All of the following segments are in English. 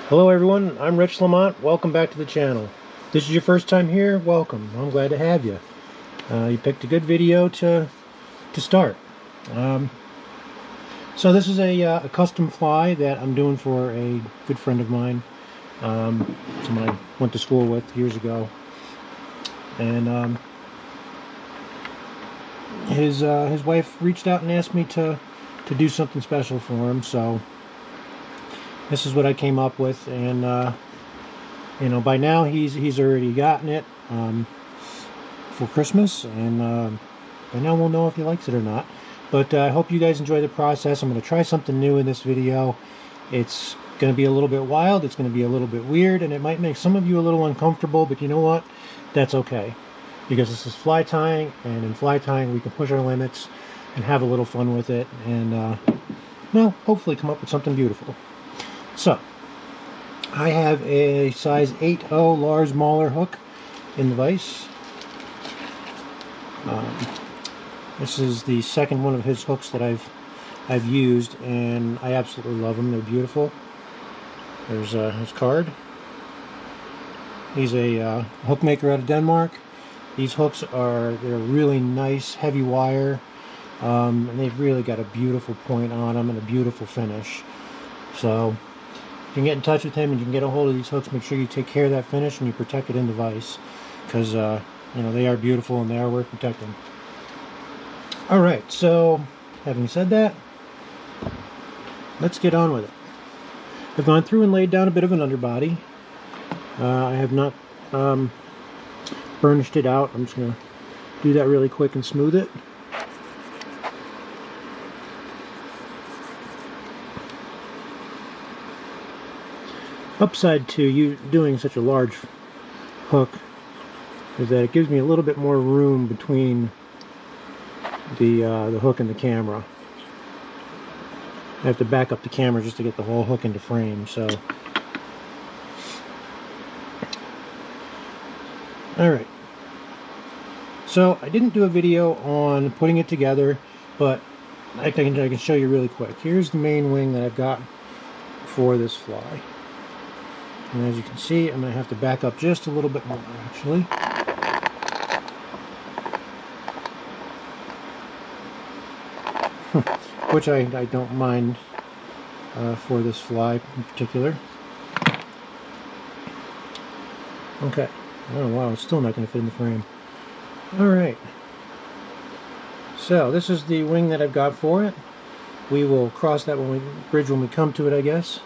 Hello everyone, I'm Rich Lamont. Welcome back to the channel. If this is your first time here, welcome. I'm glad to have you. You picked a good video to start. So this is a custom fly that I'm doing for a good friend of mine. Someone I went to school with years ago. And his wife reached out and asked me to do something special for him. So this is what I came up with, and you know, by now he's already gotten it for Christmas, and by now we'll know if he likes it or not. But I hope you guys enjoy the process. I'm going to try something new in this video. It's going to be a little bit wild, it's going to be a little bit weird, and it might make some of you a little uncomfortable, but you know what? That's okay, because this is fly tying, and in fly tying we can push our limits and have a little fun with it, and well, hopefully come up with something beautiful. So, I have a size 8/0 Lars Mahler hook in the vise. This is the second one of his hooks that I've used, and I absolutely love them. They're beautiful. There's his card. He's a hook maker out of Denmark. These hooks they're really nice, heavy wire, and they've really got a beautiful point on them and a beautiful finish. So, you can get in touch with him and you can get a hold of these hooks. Make sure you take care of that finish and you protect it in the vise, because you know, they are beautiful and they are worth protecting. Alright, so having said that, let's get on with it. I've gone through and laid down a bit of an underbody. I have not burnished it out. I'm just going to do that really quick and smooth it. Upside to you doing such a large hook is that it gives me a little bit more room between the hook and the camera. I have to back up the camera just to get the whole hook into frame. So, alright. So I didn't do a video on putting it together, but I can show you really quick. Here's the main wing that I've got for this fly. And as you can see, I'm going to have to back up just a little bit more, actually. Which I don't mind for this fly in particular. Okay. Oh wow, it's still not going to fit in the frame. Alright. So, this is the wing that I've got for it. We will cross that bridge when we come to it, I guess.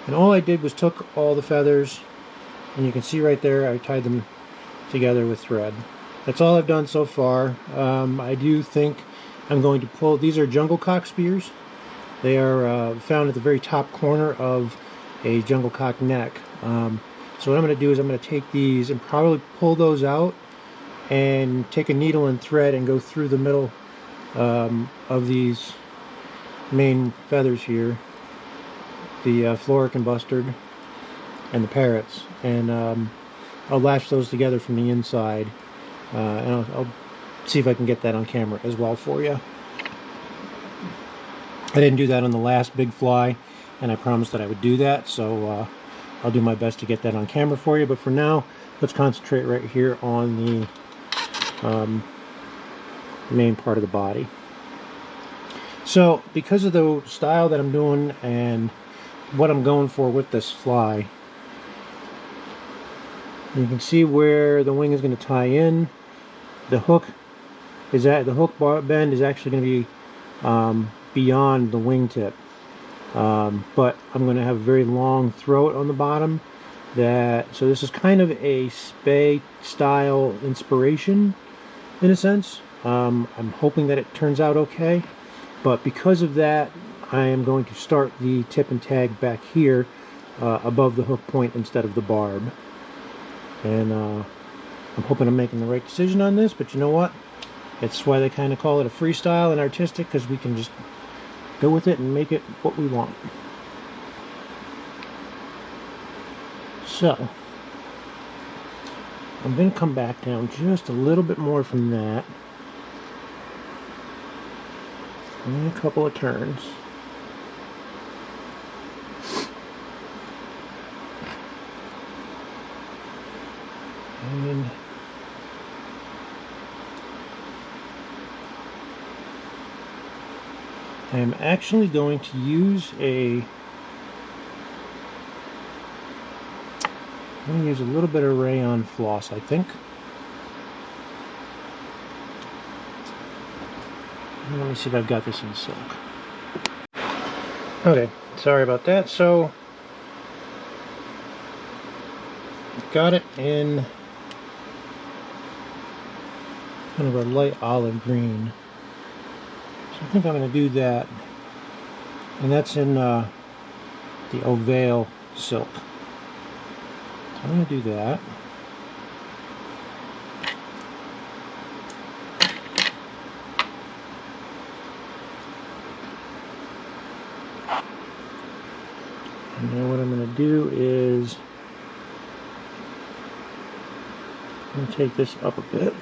And all I did was took all the feathers, and you can see right there I tied them together with thread. That's all I've done so far. I do think I'm going to pull, these are jungle cock spears. They are found at the very top corner of a jungle cock neck. So what I'm going to do is I'm going to take these and probably pull those out and take a needle and thread and go through the middle of these main feathers here. The Floric and Bustard and the parrots, and I'll lash those together from the inside, and I'll see if I can get that on camera as well for you. I didn't do that on the last big fly, and I promised that I would do that, so I'll do my best to get that on camera for you. But for now, let's concentrate right here on the main part of the body. So because of the style that I'm doing and what I'm going for with this fly, you can see where the wing is going to tie in. The hook bend is actually going to be beyond the wingtip, but I'm going to have a very long throat on the bottom. So this is kind of a spay style inspiration in a sense. I'm hoping that it turns out okay, but because of that, I am going to start the tip and tag back here above the hook point instead of the barb. And I'm hoping I'm making the right decision on this, but you know what? It's why they kind of call it a freestyle and artistic, because we can just go with it and make it what we want. So, I'm going to come back down just a little bit more from that. And a couple of turns. And I'm actually going to use I'm going to use a little bit of rayon floss, I think. Let me see if I've got this in silk. Okay, sorry about that. So, got it in kind of a light olive green. So I think I'm going to do that. And that's in the Ovale silk. So I'm going to do that. And now what I'm going to do is I'm going to take this up a bit.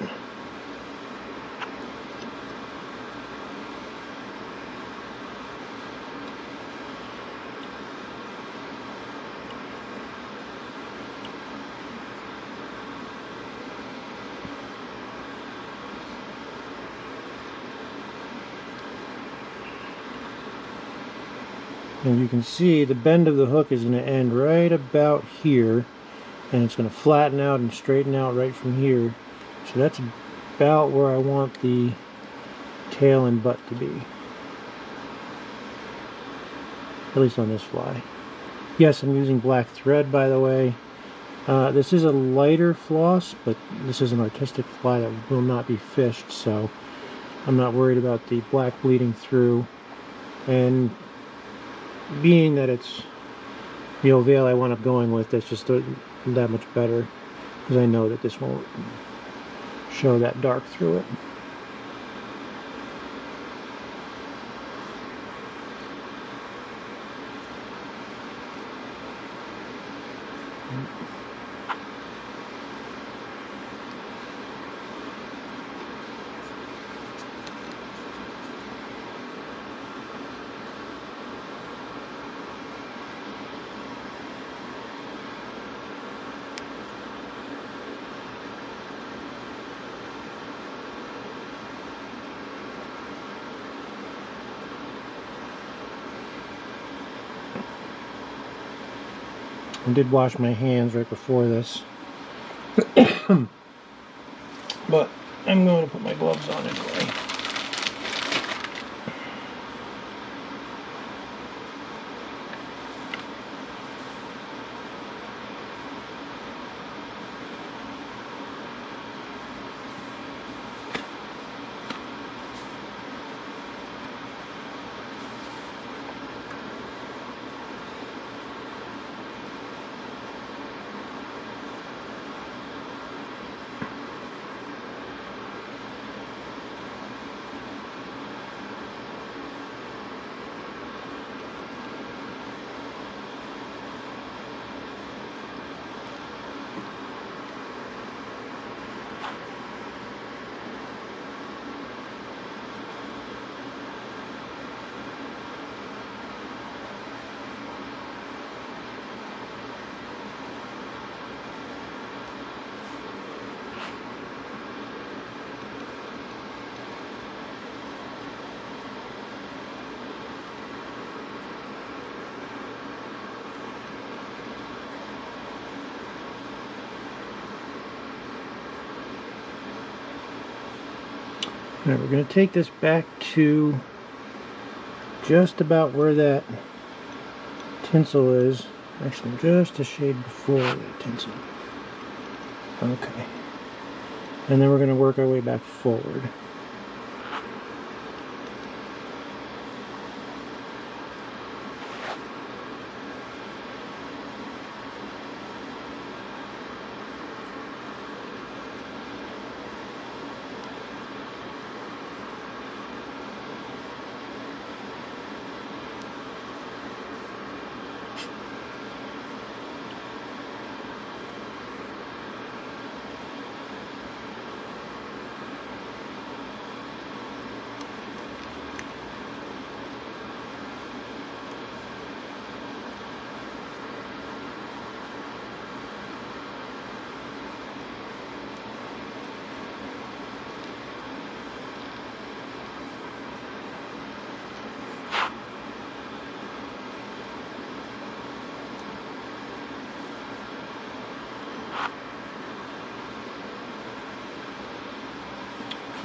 And you can see the bend of the hook is going to end right about here, and it's going to flatten out and straighten out right from here. So that's about where I want the tail and butt to be, at least on this fly. Yes, I'm using black thread, by the way. This is a lighter floss, but this is an artistic fly that will not be fished, so I'm not worried about the black bleeding through. And being that it's the Ovale I wound up going with, that's just that much better, because I know that this won't show that dark through it. I did wash my hands right before this, but I'm going to put my gloves on anyway. Alright, we're going to take this back to just about where that tinsel is. Actually, just a shade before that tinsel. Okay. And then we're going to work our way back forward.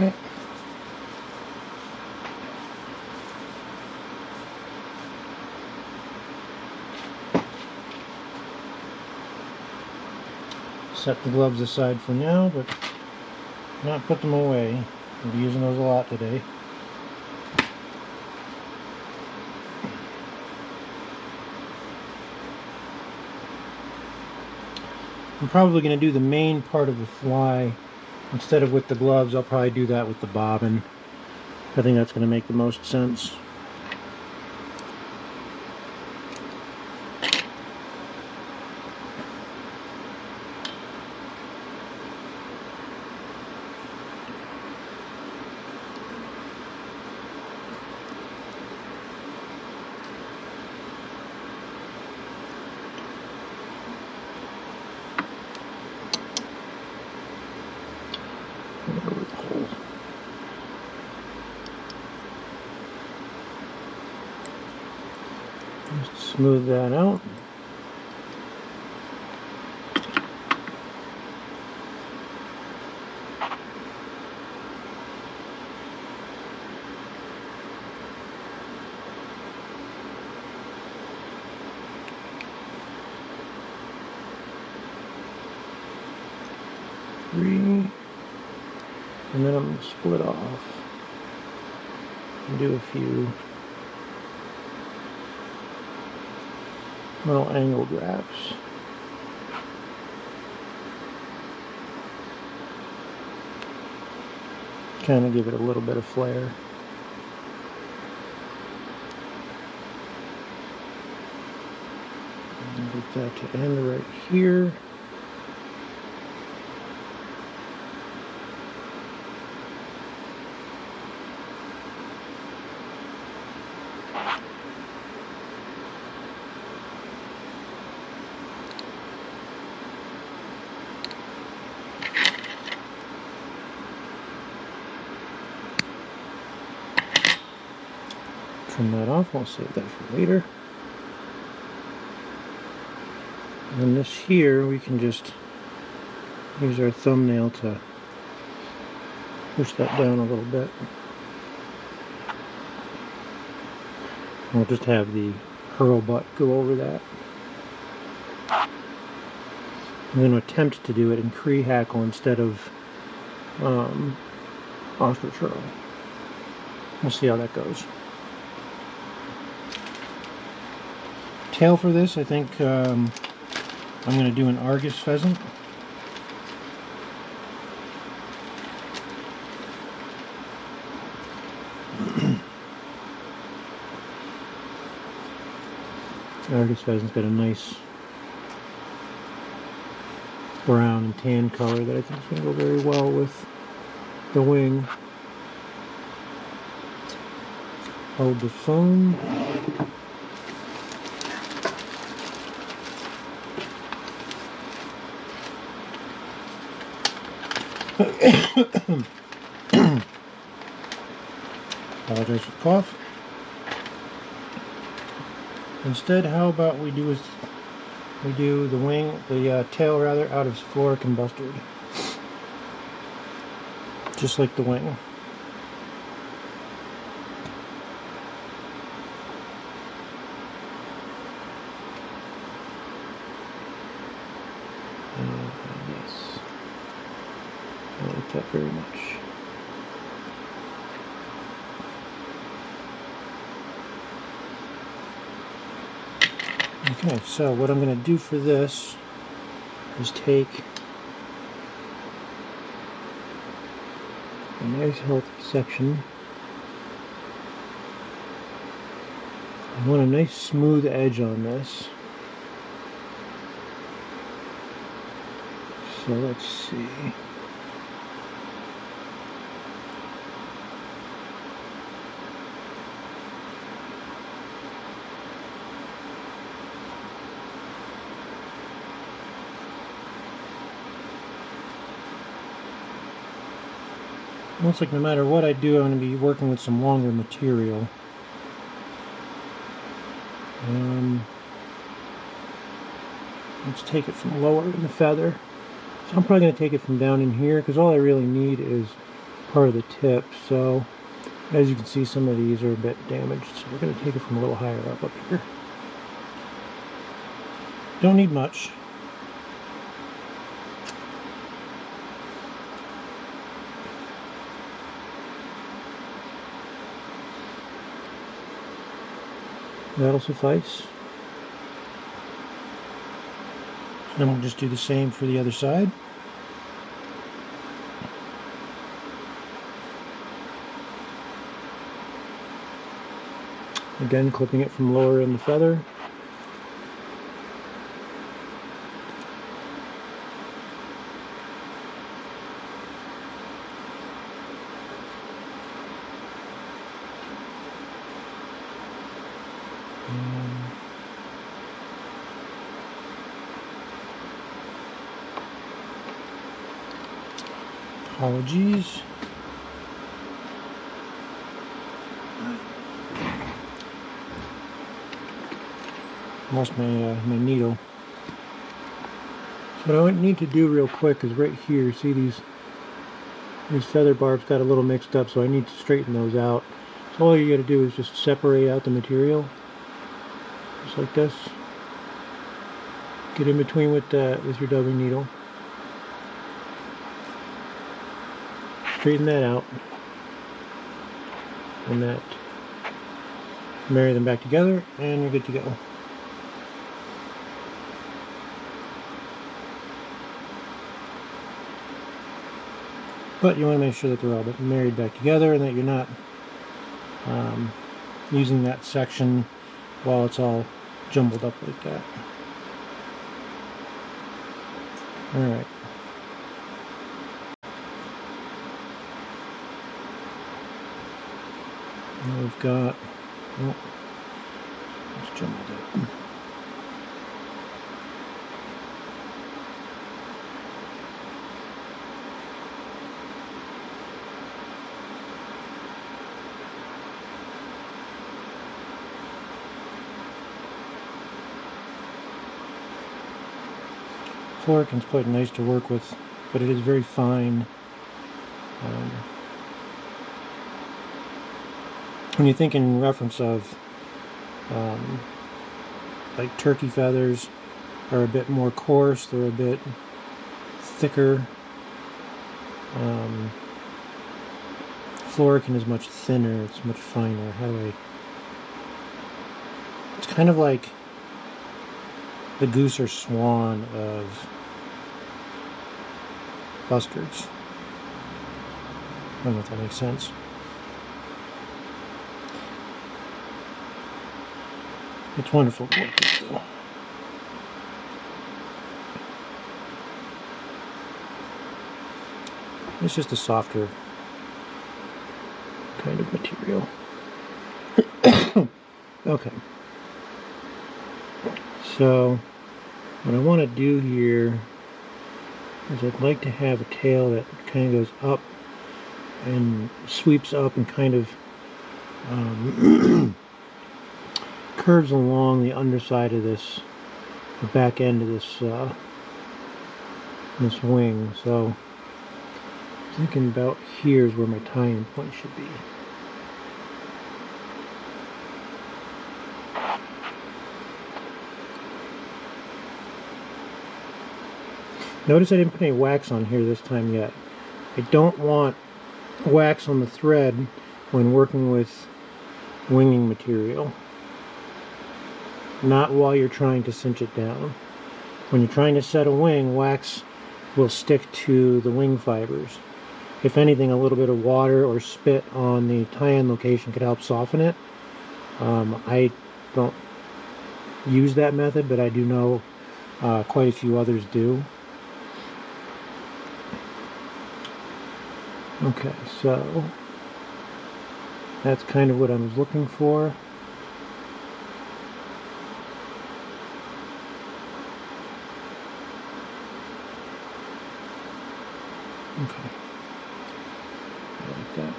Okay. Set the gloves aside for now, but not put them away. I'll be using those a lot today. I'm probably going to do the main part of the fly instead of with the gloves. I'll probably do that with the bobbin. I think that's going to make the most sense. Just smooth that out. Three. And then I'm going to split off and do a few little angle grabs. Kind of give it a little bit of flair. And get that to end right here. Trim that off, I'll save that for later. And this here, we can just use our thumbnail to push that down a little bit. We'll just have the hurl butt go over that. I'm going to attempt to do it in Cree hackle instead of ostrich hurl. We'll see how that goes. Tail for this, I think I'm going to do an Argus pheasant. Argus pheasant's got a nice brown and tan color that I think is going to go very well with the wing. Hold the phone. Apologize for the cough. Instead, how about we do the wing, the tail rather, out of floric and bustard, just like the wing. Yes, I like that very much. Okay, so what I'm going to do for this is take a nice healthy section. I want a nice smooth edge on this. So let's see. Looks like no matter what I do, I'm going to be working with some longer material. Let's take it from lower in the feather. So I'm probably going to take it from down in here, because all I really need is part of the tip. So as you can see, some of these are a bit damaged. So we're going to take it from a little higher up here. Don't need much. That'll suffice. Then we'll just do the same for the other side. Again, clipping it from lower in the feather. Apologies. Lost my my needle. So what I need to do real quick is right here. See these feather barbs got a little mixed up, so I need to straighten those out. So all you got to do is just separate out the material, just like this. Get in between with your dubbing needle. Straighten that out, and that. Marry them back together, and you're good to go. But you want to make sure that they're all married back together and that you're not using that section while it's all jumbled up like that. Alright. Now we've got... Oh, it's jumbled up. Florican's quite nice to work with, but it is very fine. When you think in reference of like turkey feathers are a bit more coarse, they're a bit thicker. Florican is much thinner, it's much finer. How do I... It's kind of like the goose or swan of bustards. I don't know if that makes sense. It's wonderful to work with, though. It's just a softer kind of material. Okay. So, what I want to do here is I'd like to have a tail that kind of goes up and sweeps up and kind of curves along the underside of this, the back end of this this wing. So I'm thinking about here is where my tie-in point should be. Notice I didn't put any wax on here this time yet. I don't want wax on the thread when working with winging material. Not while you're trying to cinch it down. When you're trying to set a wing, wax will stick to the wing fibers. If anything, a little bit of water or spit on the tie-in location could help soften it. I don't use that method, but I do know quite a few others do. Okay, so that's kind of what I was looking for. Okay, I like that.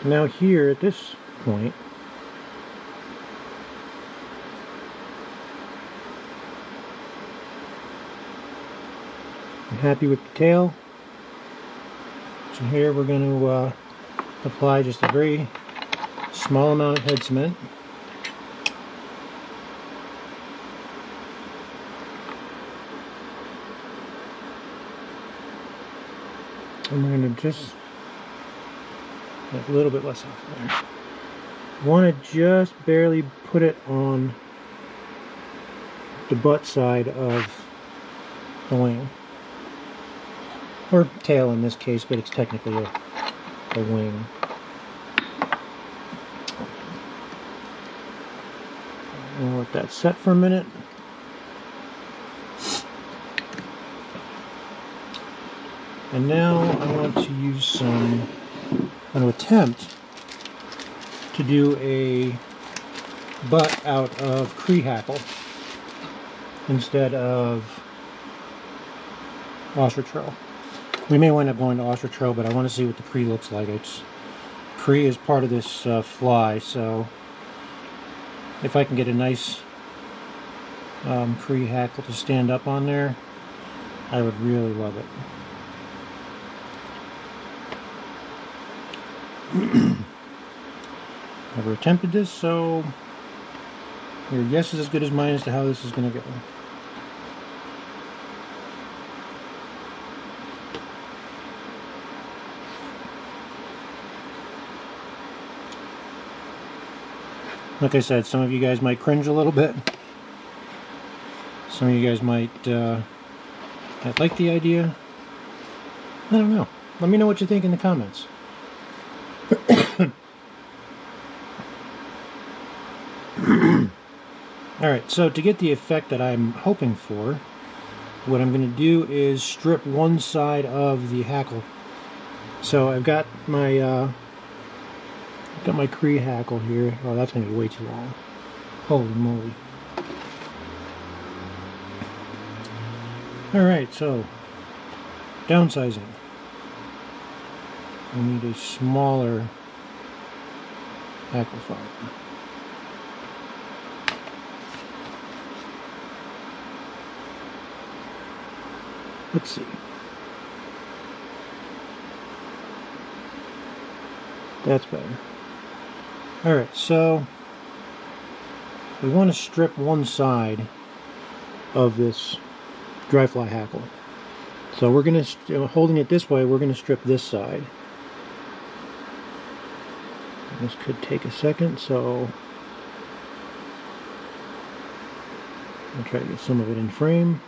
Now here at this point, I'm happy with the tail. So here we're going to apply just a very small amount of head cement. And we're going to just get a little bit less off there. Want to just barely put it on the butt side of the wing. Or tail in this case, but it's technically a wing. I'll let that set for a minute. And now I want to use some, I'm going to attempt to do a butt out of Cree hackle instead of Ostrich-Trail. We may wind up going to Ostrich-Trail, but I want to see what the Cree looks like. Cree is part of this fly, so if I can get a nice Cree hackle to stand up on there, I would really love it. Never attempted this, so your guess is as good as mine as to how this is going to go. Like I said, some of you guys might cringe a little bit. Some of you guys might like the idea. I don't know. Let me know what you think in the comments. Alright, so to get the effect that I'm hoping for, what I'm going to do is strip one side of the hackle. So I've got my Cree hackle here. Oh, that's going to be way too long. Holy moly. Alright, so downsizing. I need a smaller hackle fiber. Let's see. That's better. Alright, so we want to strip one side of this dry fly hackle. So we're going to, holding it this way, we're going to strip this side. This could take a second, so I'll try to get some of it in frame.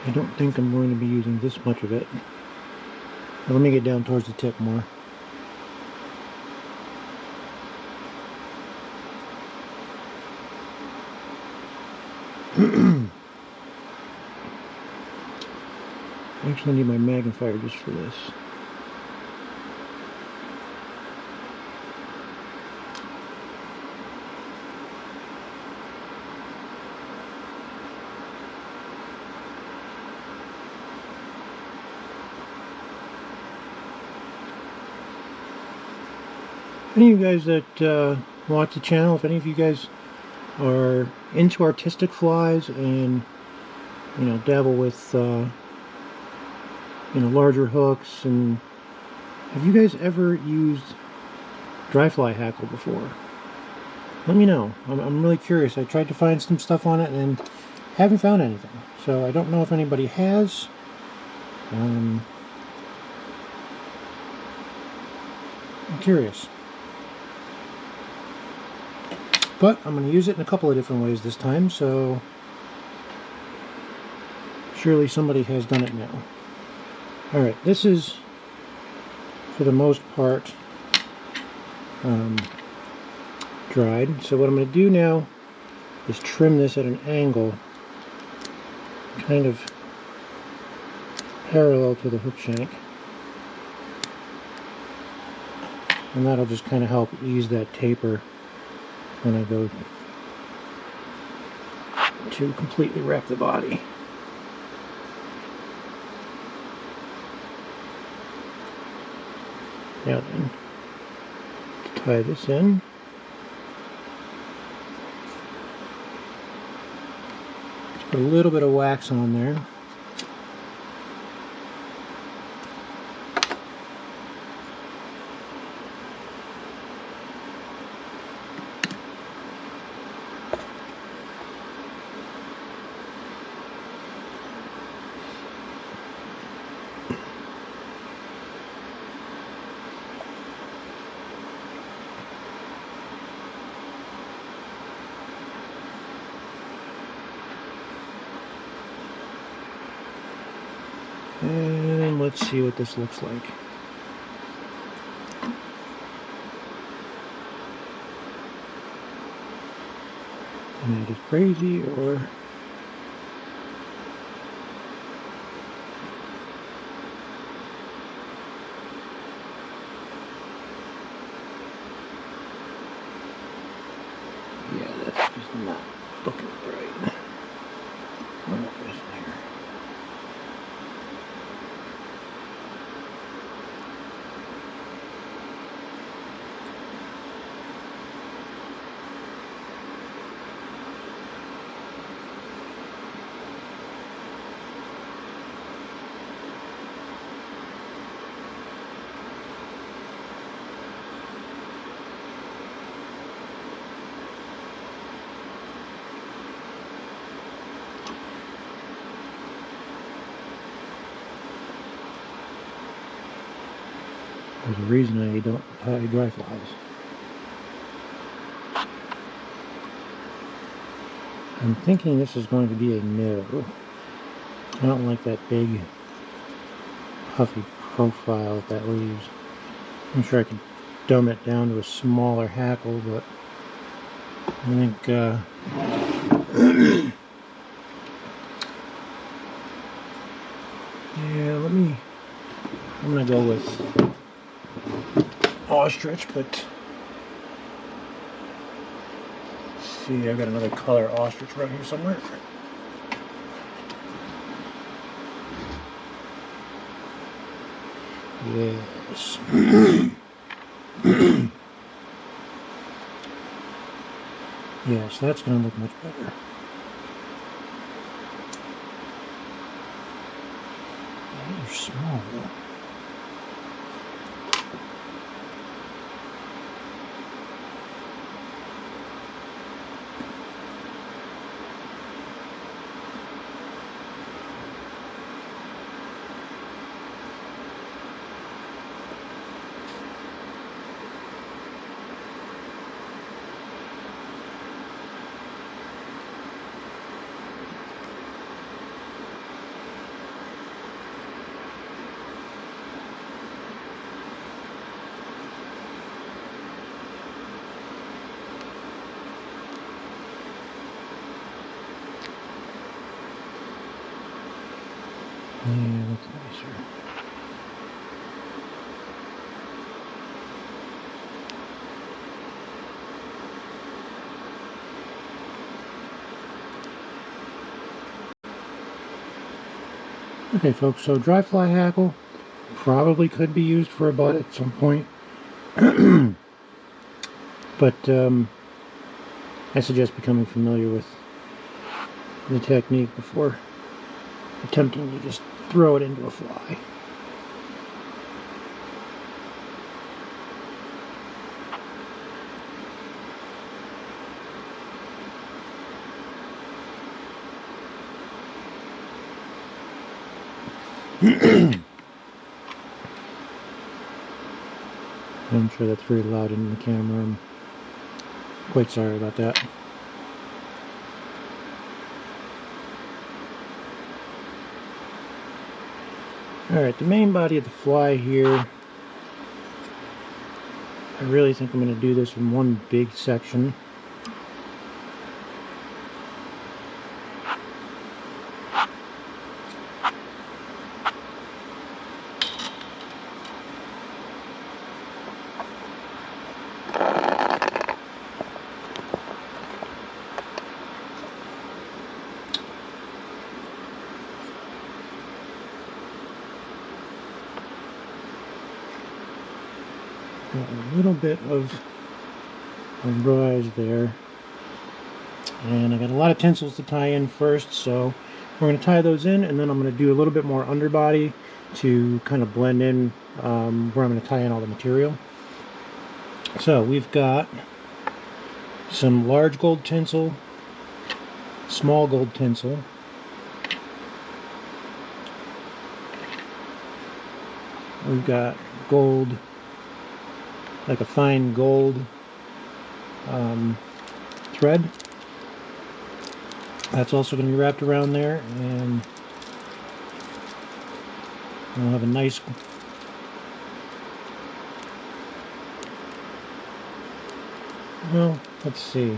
I don't think I'm going to be using this much of it. But let me get down towards the tip more. I actually need my magnifier just for this. Any of you guys that watch the channel, if any of you guys are into artistic flies and dabble with larger hooks, and have you guys ever used dry fly hackle before? Let me know. I'm really curious. I tried to find some stuff on it and haven't found anything, so I don't know if anybody has. I'm curious. But I'm going to use it in a couple of different ways this time, so surely somebody has done it now. Alright, this is, for the most part, dried. So what I'm going to do now is trim this at an angle, kind of parallel to the hook shank. And that'll just kind of help ease that taper when I go to completely wrap the body. Now then, to tie this in, let's put a little bit of wax on there. And let's see what this looks like. And that is crazy, or yeah, that's just not looking right. What is there? There's a reason I don't tie dry flies. I'm thinking this is going to be a no. I don't like that big puffy profile that leaves. I'm sure I can dumb it down to a smaller hackle, but I think yeah, I'm gonna go with ostrich, but let's see, I've got another color ostrich right here somewhere. Yes. Yes, that's going to look much better. They're small though. Yeah, that's nicer. Okay folks, so dry fly hackle probably could be used for a butt at some point. But I suggest becoming familiar with the technique before attempting to just throw it into a fly. I'm sure that's very loud in the camera. I'm quite sorry about that. Alright, the main body of the fly here, I really think I'm going to do this in one big section. Got a little bit of rise there. And I got a lot of tinsels to tie in first, so we're going to tie those in, and then I'm going to do a little bit more underbody to kind of blend in where I'm going to tie in all the material. So we've got some large gold tinsel, small gold tinsel, we've got gold, like a fine gold thread. That's also going to be wrapped around there, and we'll have a nice well, let's see.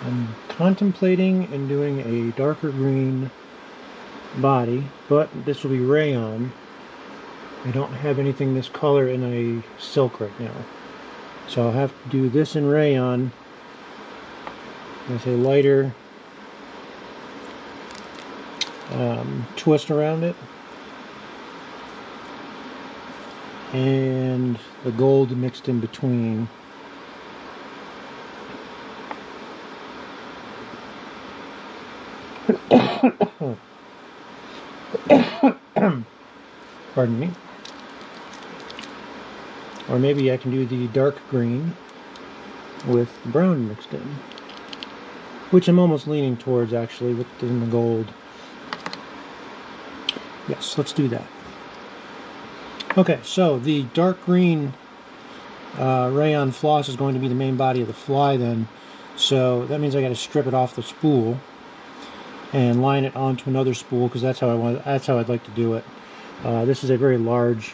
I'm contemplating and doing a darker green body, but this will be rayon. I don't have anything this color in a silk right now, so I'll have to do this in rayon with a lighter twist around it, and the gold mixed in between. Pardon me. Or maybe I can do the dark green with brown mixed in, which I'm almost leaning towards actually within the gold. Yes, let's do that. Okay, so the dark green rayon floss is going to be the main body of the fly then, so that means I got to strip it off the spool and line it onto another spool, because that's how I'd like to do it. This is a very large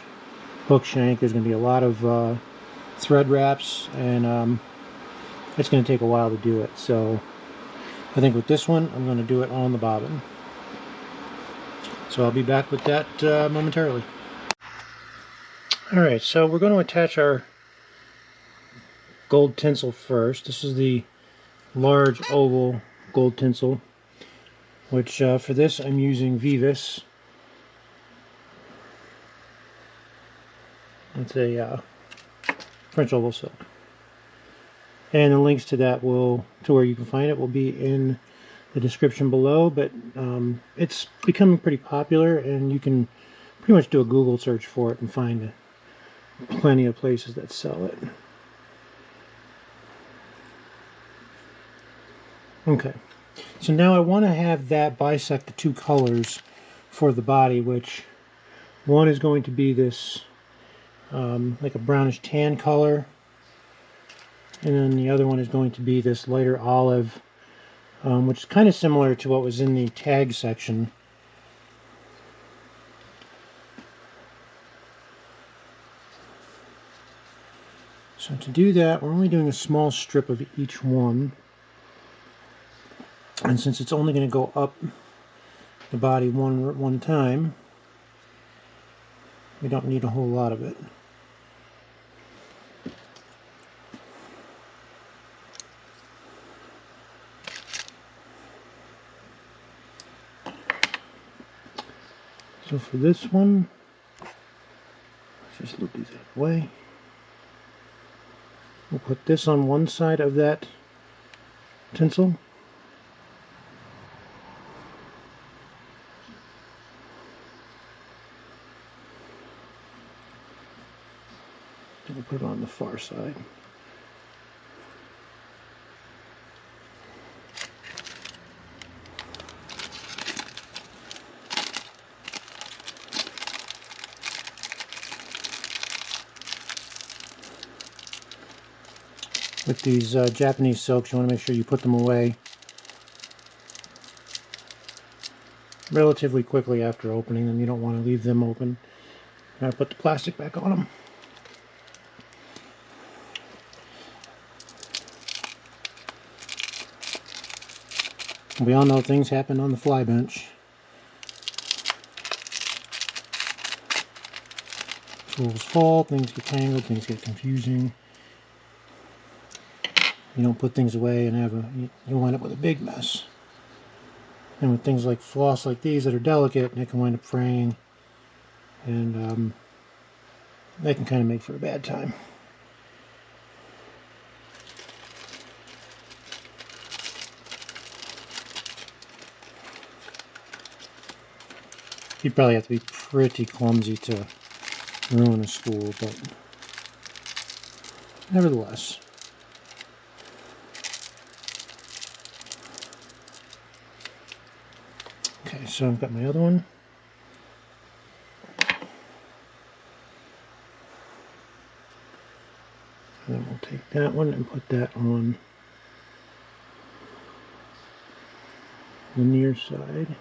hook shank. There's going to be a lot of thread wraps, and it's going to take a while to do it. So I think with this one, I'm going to do it on the bobbin. So I'll be back with that momentarily. Alright, so we're going to attach our gold tinsel first. This is the large oval gold tinsel, which for this I'm using Vivis. It's a French oval silk, and the links to that to where you can find it will be in the description below. But it's becoming pretty popular, and you can pretty much do a Google search for it and find plenty of places that sell it. Okay, so now I want to have that bisect the two colors for the body, which one is going to be this like a brownish tan color, and then the other one is going to be this lighter olive, which is kind of similar to what was in the tag section. So to do that, we're only doing a small strip of each one, and since it's only going to go up the body one time, we don't need a whole lot of it. So for this one, let's just loop these out of the way. We'll put this on one side of that tinsel. Then we'll put it on the far side. With these Japanese silks, you want to make sure you put them away relatively quickly after opening them. You don't want to leave them open. Now put the plastic back on them. We all know things happen on the fly bench. Tools fall, things get tangled, things get confusing. you don't put things away and you wind up with a big mess. And with things like floss like these that are delicate, they can wind up fraying, and they can kind of make for a bad time. You'd probably have to be pretty clumsy to ruin a spool, but nevertheless. Okay, so I've got my other one. And then we'll take that one and put that on the near side.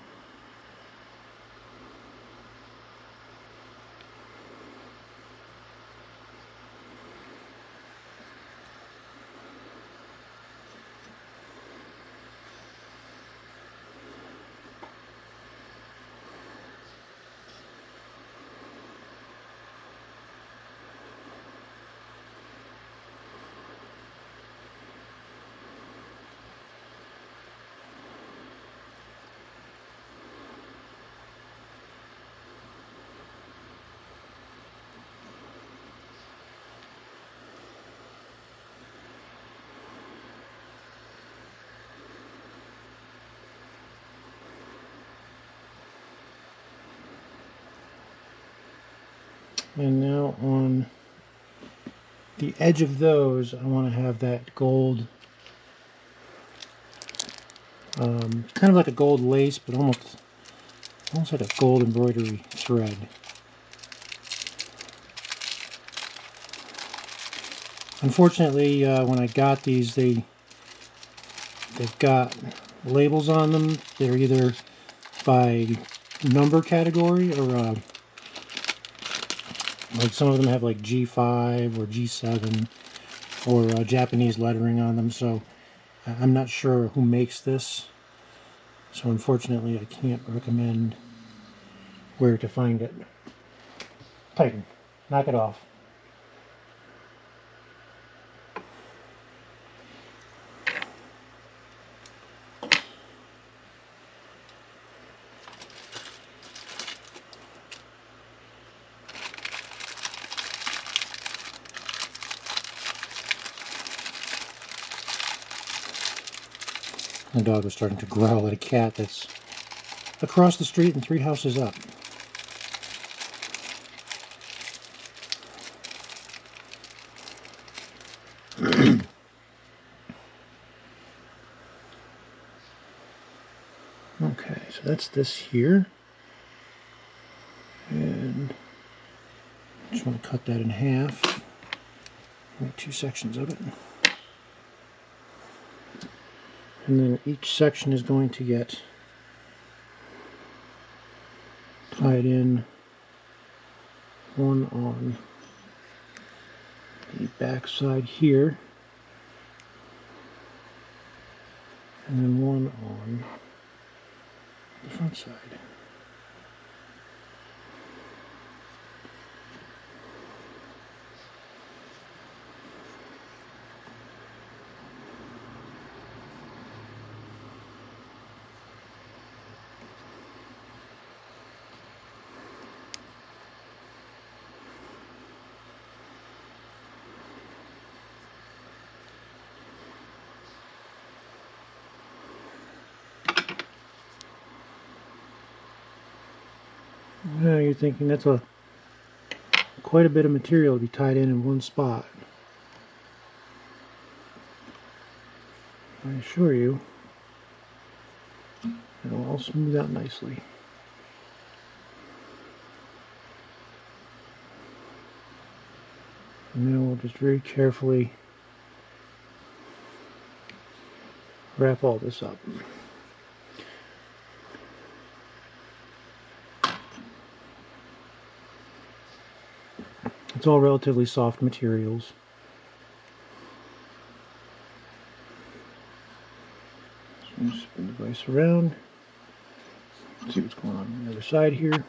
And now on the edge of those, I want to have that gold, kind of like a gold lace, but almost like a gold embroidery thread. Unfortunately, when I got these, they've got labels on them. They're either by number category or like some of them have like G5 or G7 or Japanese lettering on them, so I'm not sure who makes this. So unfortunately I can't recommend where to find it. Tighten. Knock it off. My dog was starting to growl at a cat that's across the street and 3 houses up. Okay, so that's this here. And I just want to cut that in half. Make 2 sections of it. And then each section is going to get tied in, one on the back side here, and then one on the front side. Now you're thinking that's quite a bit of material to be tied in one spot. I assure you, it'll all smooth out nicely. And now we'll just very carefully wrap all this up. It's all relatively soft materials. So just spin the device around. See what's going on the other side here.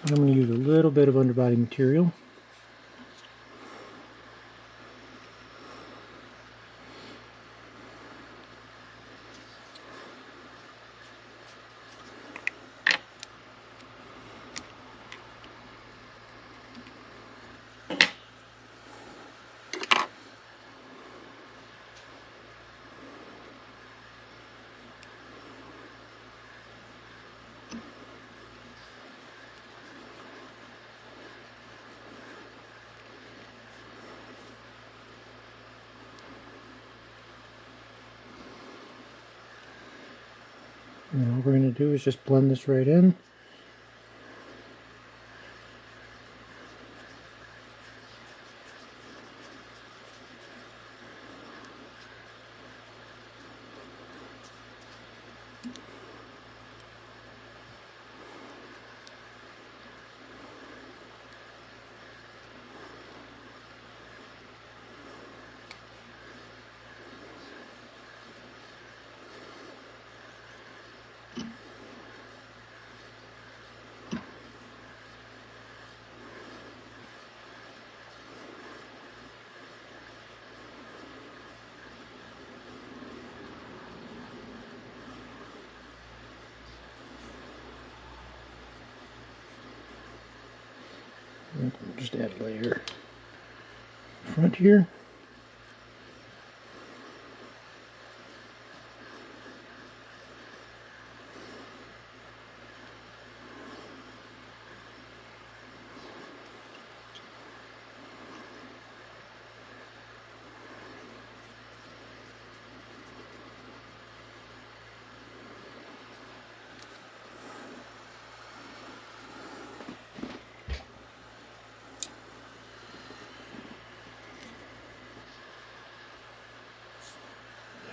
I'm going to use a little bit of underbody material. And all we're going to do is just blend this right in. Just add a layer front here.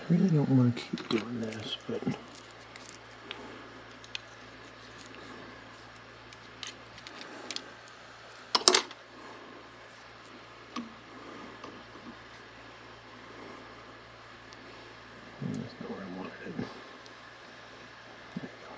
I really don't want to keep doing this, but that's not where I wanted it. There you go.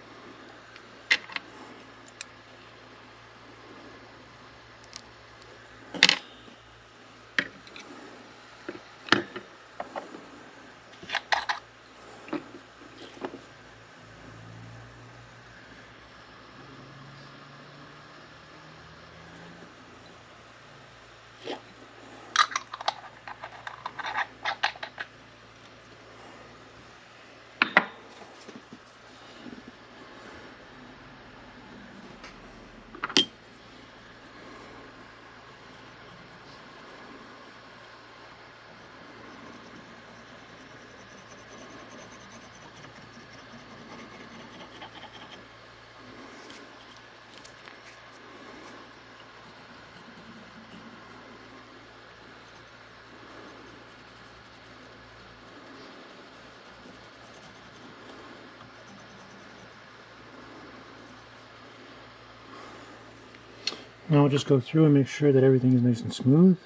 Now I'll just go through and make sure that everything is nice and smooth.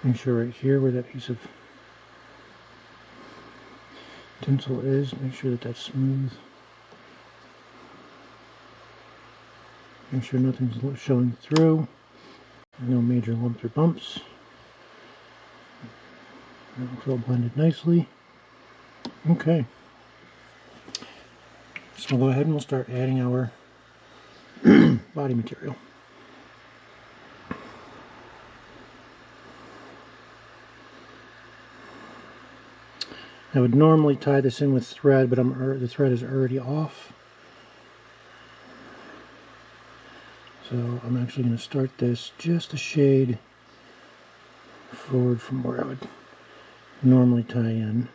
Make sure right here where that piece of tinsel is, make sure that that's smooth. Make sure nothing's showing through. No major lumps or bumps. That looks all blended nicely. Okay. So we'll go ahead and we'll start adding our body material. I would normally tie this in with thread, but the thread is already off. So I'm actually going to start this just a shade forward from where I would normally tie in.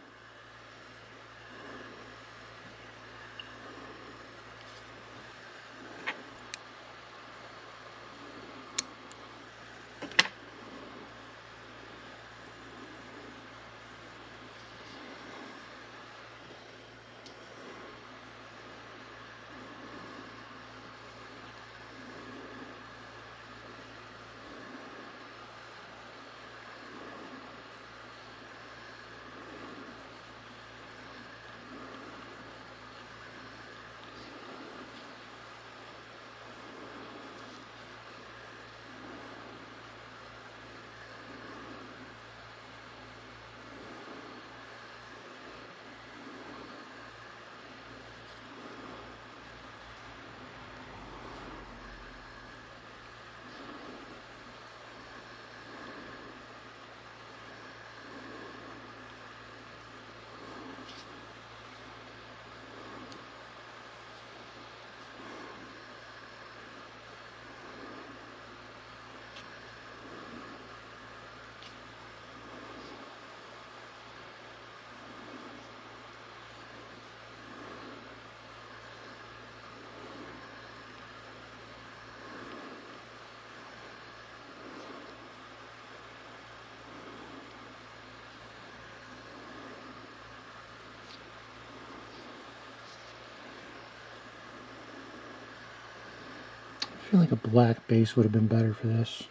feel like a black base would have been better for this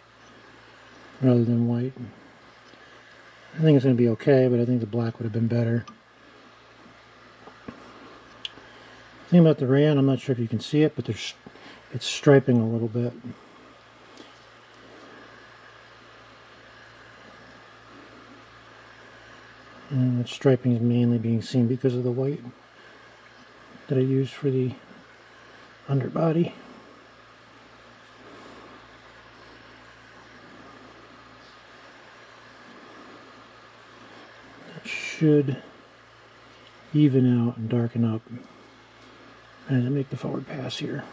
rather than white. I think it's going to be okay, but I think the black would have been better. The thing about the rayon, I'm not sure if you can see it, but it's striping a little bit. And the striping is mainly being seen because of the white that I used for the underbody. That should even out and darken up as I make the forward pass here.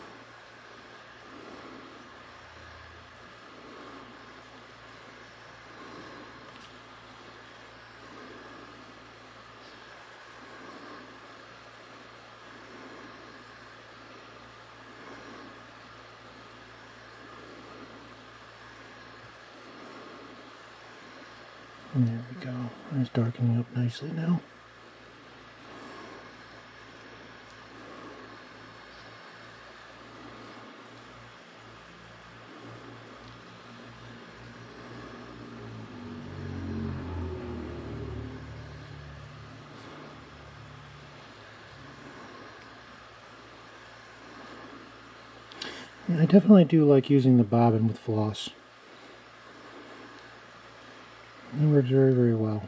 And there we go. It's darkening up nicely now. I definitely do like using the bobbin with floss. It works very, very well.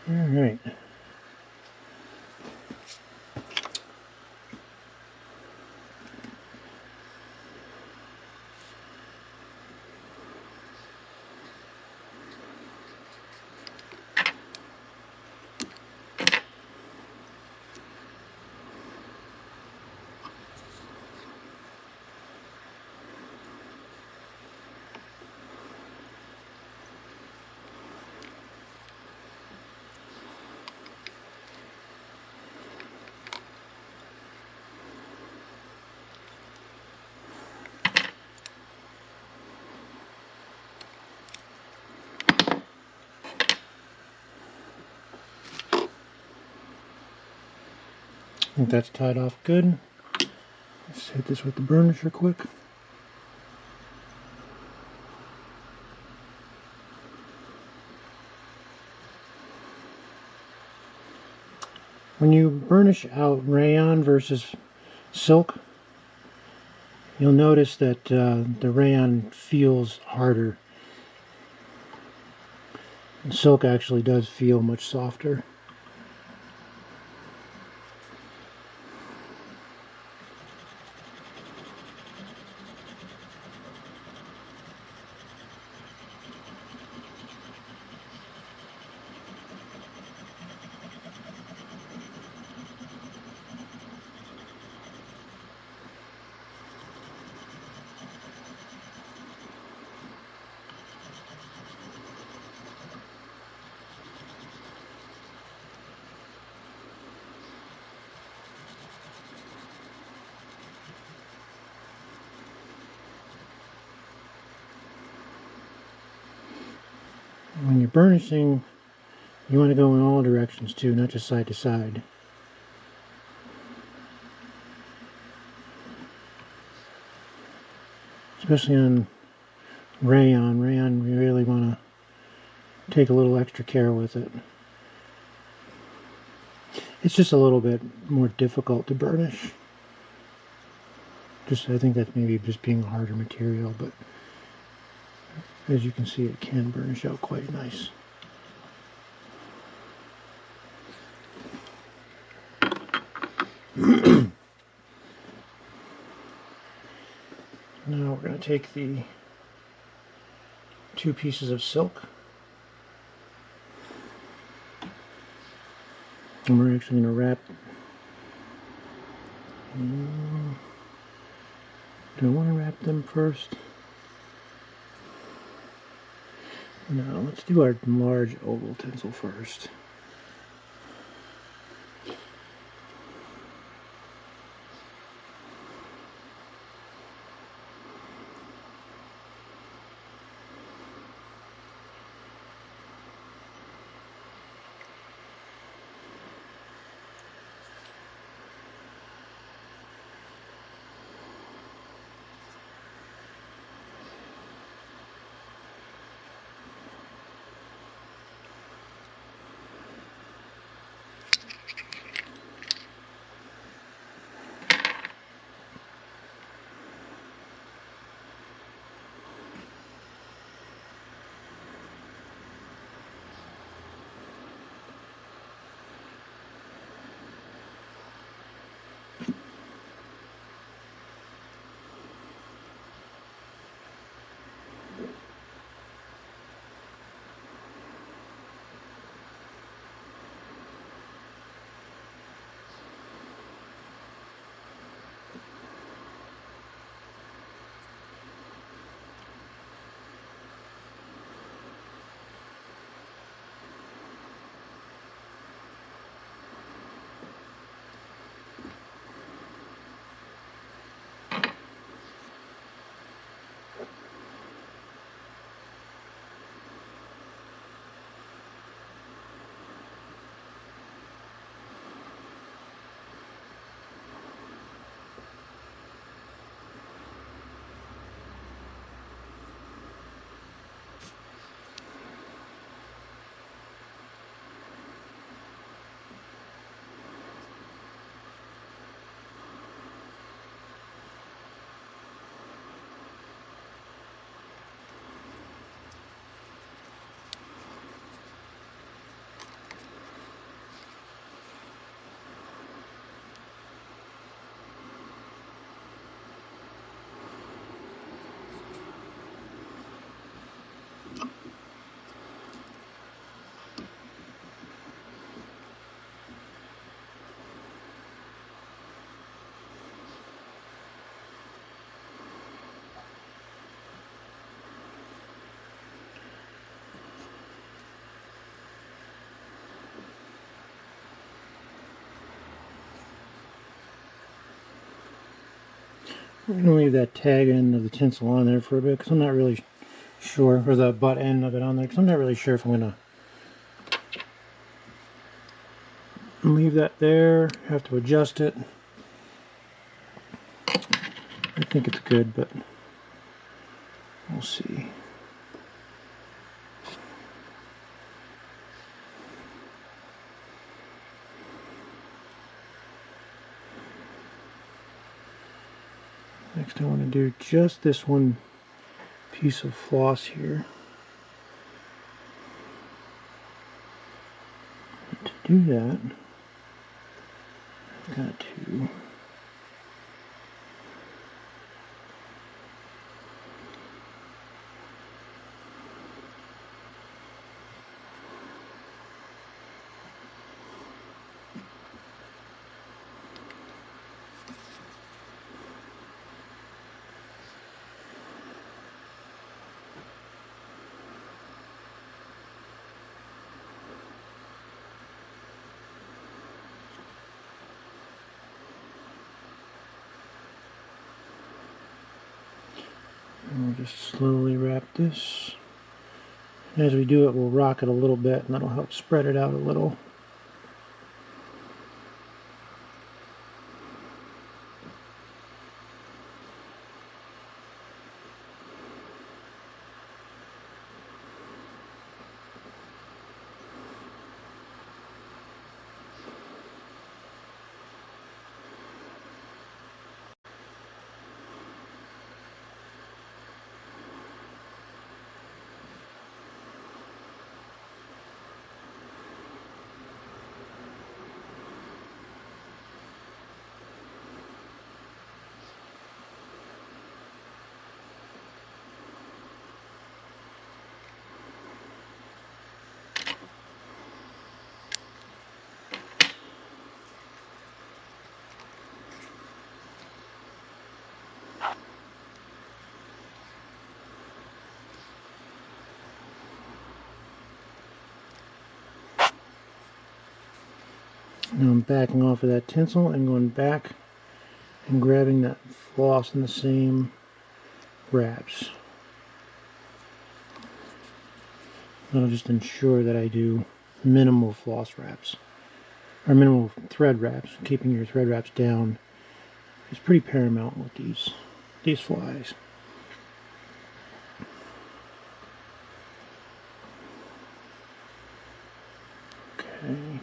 All right. I think that's tied off good. Let's hit this with the burnisher quick. When you burnish out rayon versus silk, you'll notice that the rayon feels harder. And silk actually does feel much softer. When you're burnishing, you want to go in all directions too, not just side to side. Especially on rayon. Rayon, you really want to take a little extra care with it. It's just a little bit more difficult to burnish. I think that's maybe just being a harder material, but as you can see, it can burnish out quite nice. Now we're going to take the 2 pieces of silk. And we're actually going to wrap. Do I want to wrap them first? No, let's do our large oval tinsel first. I'm going to leave that tag end of the tinsel on there for a bit because I'm not really sure, or the butt end of it on there, because I'm not really sure if I'm going to leave that there. Have to adjust it. I think it's good, but we'll see. Next I want to do just this one piece of floss here. To do that, I've got to and we'll just slowly wrap this. As we do it, we'll rock it a little bit, and that'll help spread it out a little. Now I'm backing off of that tinsel and going back and grabbing that floss in the same wraps. That'll just ensure that I do minimal floss wraps, or minimal thread wraps. Keeping your thread wraps down is pretty paramount with these flies. Okay.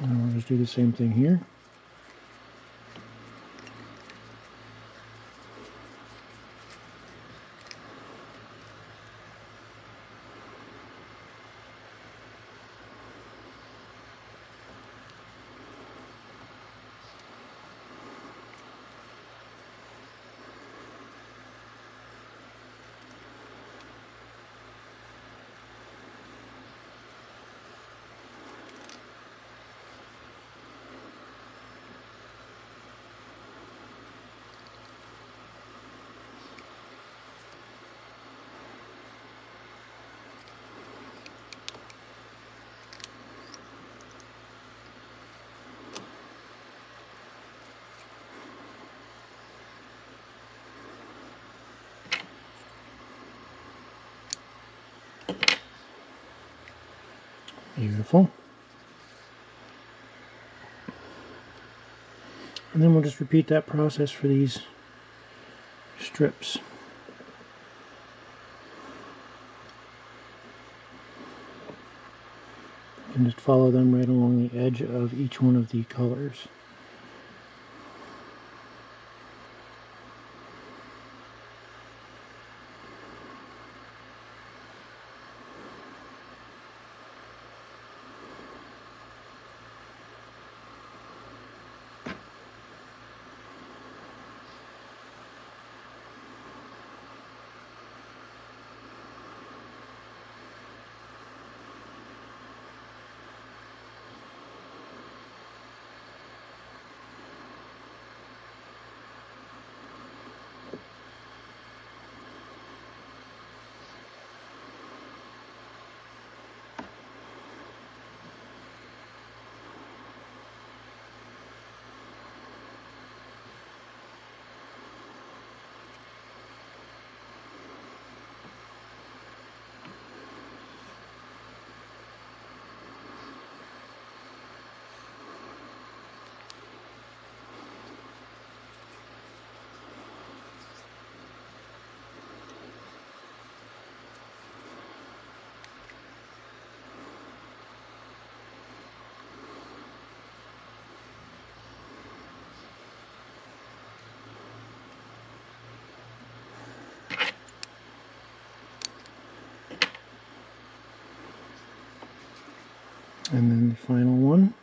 And we'll just do the same thing here. Beautiful. And then we'll just repeat that process for these strips. And just follow them right along the edge of each one of the colors. And then the final one.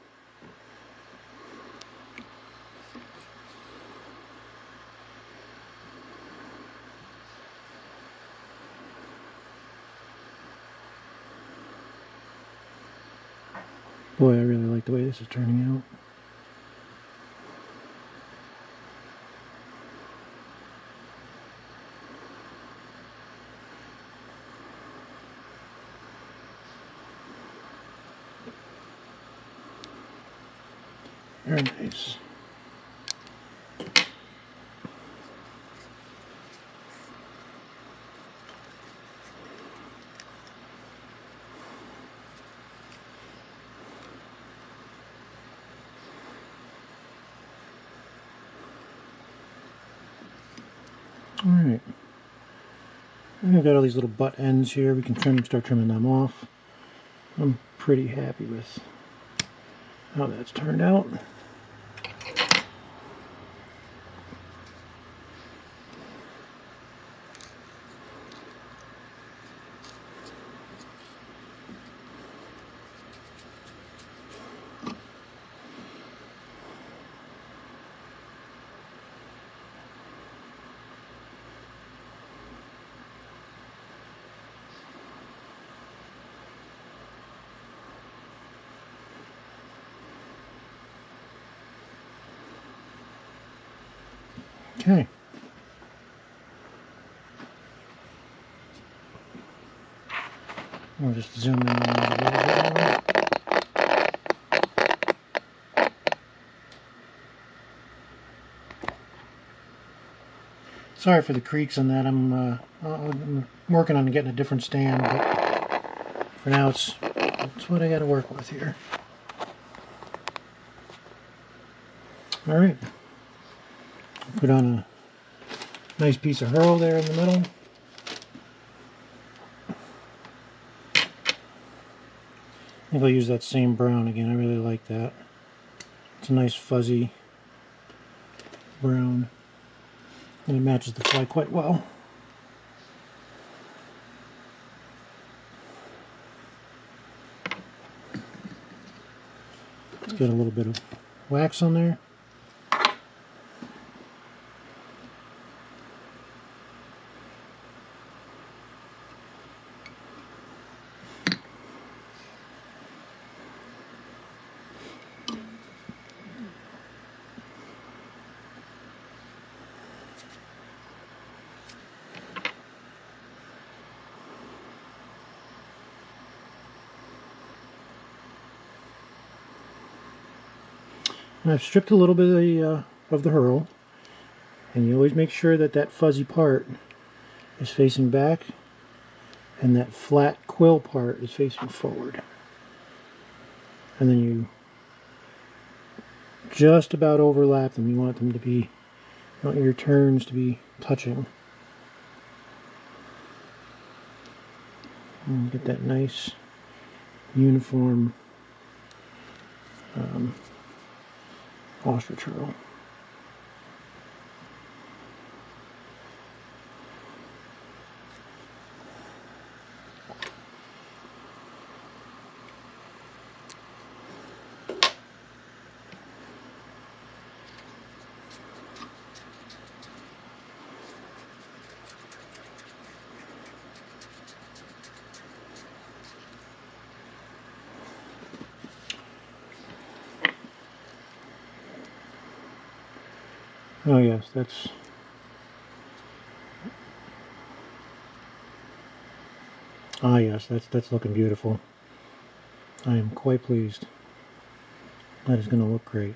Boy, I really like the way this is turning out. Very nice. Alright. I've got all these little butt ends here. We can start trimming them off. I'm pretty happy with how that's turned out. Okay. We'll just zoom in on that a little bit more. Sorry for the creaks on that. I'm working on getting a different stand, but for now it's what I got to work with here. All right. Put on a nice piece of hurl there in the middle. I think I'll use that same brown again. I really like that. It's a nice fuzzy brown, and it matches the fly quite well. Let's get a little bit of wax on there. And I've stripped a little bit of the hurl, and you always make sure that that fuzzy part is facing back and that flat quill part is facing forward. And then you just about overlap them. You want them to be, you want your turns to be touching. And get that nice uniform ostrich hurl. Oh yes, that's that's looking beautiful. I am quite pleased. That is going to look great.